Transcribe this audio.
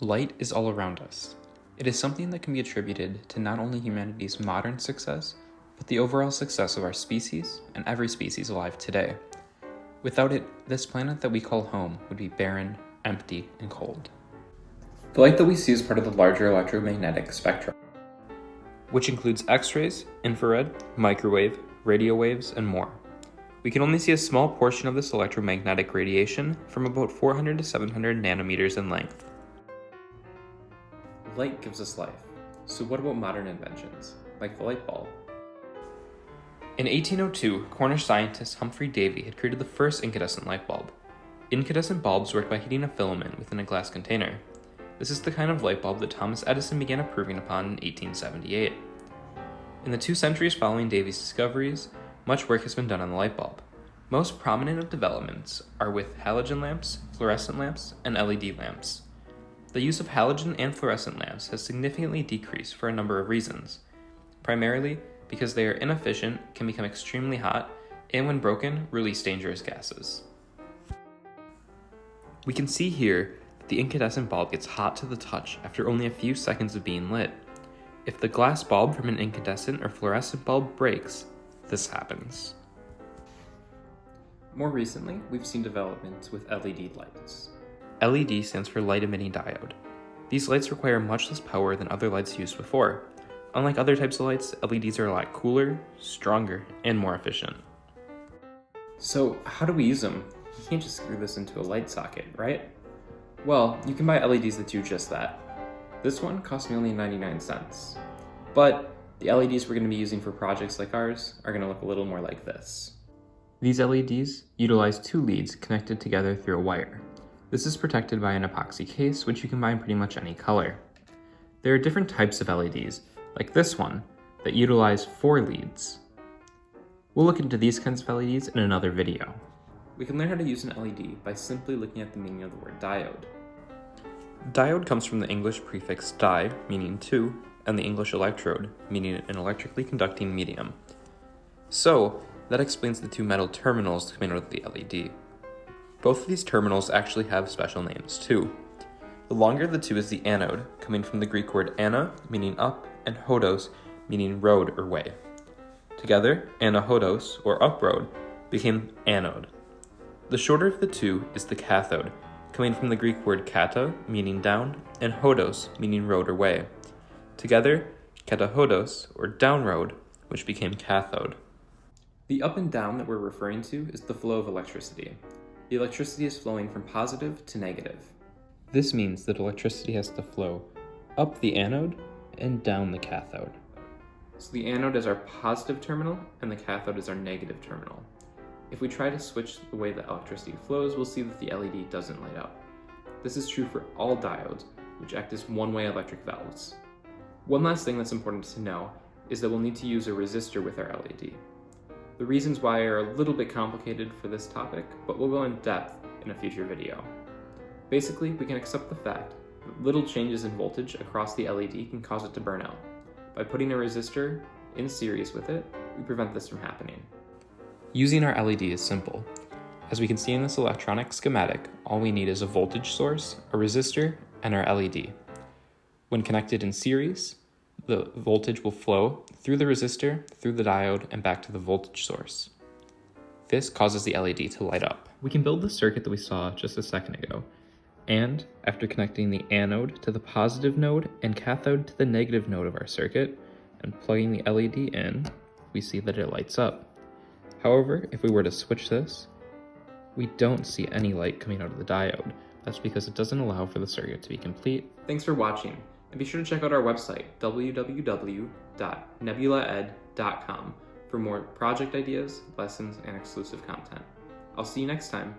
Light is all around us. It is something that can be attributed to not only humanity's modern success, but the overall success of our species and every species alive today. Without it, this planet that we call home would be barren, empty, and cold. The light that we see is part of the larger electromagnetic spectrum, which includes X-rays, infrared, microwave, radio waves, and more. We can only see a small portion of this electromagnetic radiation from about 400 to 700 nanometers in length. Light gives us life. So what about modern inventions, like the light bulb? In 1802, Cornish scientist Humphrey Davy had created the first incandescent light bulb. Incandescent bulbs work by heating a filament within a glass container. This is the kind of light bulb that Thomas Edison began improving upon in 1878. In the 2 centuries following Davy's discoveries, much work has been done on the light bulb. Most prominent of developments are with halogen lamps, fluorescent lamps, and LED lamps. The use of halogen and fluorescent lamps has significantly decreased for a number of reasons, primarily because they are inefficient, can become extremely hot, and when broken, release dangerous gases. We can see here that the incandescent bulb gets hot to the touch after only a few seconds of being lit. If the glass bulb from an incandescent or fluorescent bulb breaks, this happens. More recently, we've seen developments with LED lights. LED stands for light emitting diode. These lights require much less power than other lights used before. Unlike other types of lights, LEDs are a lot cooler, stronger, and more efficient. So how do we use them? You can't just screw this into a light socket, right? Well, you can buy LEDs that do just that. This one cost me only 99 cents. But the LEDs we're going to be using for projects like ours are going to look a little more like this. These LEDs utilize 2 leads connected together through a wire. This is protected by an epoxy case, which you can buy in pretty much any color. There are different types of LEDs, like this one, that utilize 4 leads. We'll look into these kinds of LEDs in another video. We can learn how to use an LED by simply looking at the meaning of the word diode. Diode comes from the English prefix di, meaning 2, and the English electrode, meaning an electrically conducting medium. So, that explains the 2 metal terminals coming out of the LED. Both of these terminals actually have special names too. The longer of the 2 is the anode, coming from the Greek word ana, meaning up, and hodos, meaning road or way. Together, anahodos, or up road, became anode. The shorter of the 2 is the cathode, coming from the Greek word kata, meaning down, and hodos, meaning road or way. Together, katahodos, or down road, which became cathode. The up and down that we're referring to is the flow of electricity. The electricity is flowing from positive to negative. This means that electricity has to flow up the anode and down the cathode. So the anode is our positive terminal and the cathode is our negative terminal. If we try to switch the way the electricity flows, we'll see that the LED doesn't light up. This is true for all diodes, which act as one-way electric valves. One last thing that's important to know is that we'll need to use a resistor with our LED. The reasons why are a little bit complicated for this topic, but we'll go in depth in a future video. Basically, we can accept the fact that little changes in voltage across the LED can cause it to burn out. By putting a resistor in series with it, we prevent this from happening. Using our LED is simple. As we can see in this electronic schematic, all we need is a voltage source, a resistor, and our LED. When connected in series, the voltage will flow through the resistor, through the diode, and back to the voltage source. This causes the LED to light up. We can build the circuit that we saw just a second ago, and after connecting the anode to the positive node and cathode to the negative node of our circuit, and plugging the LED in, we see that it lights up. However, if we were to switch this, we don't see any light coming out of the diode. That's because it doesn't allow for the circuit to be complete. Thanks for watching. And be sure to check out our website, www.nebulaed.com, for more project ideas, lessons, and exclusive content. I'll see you next time.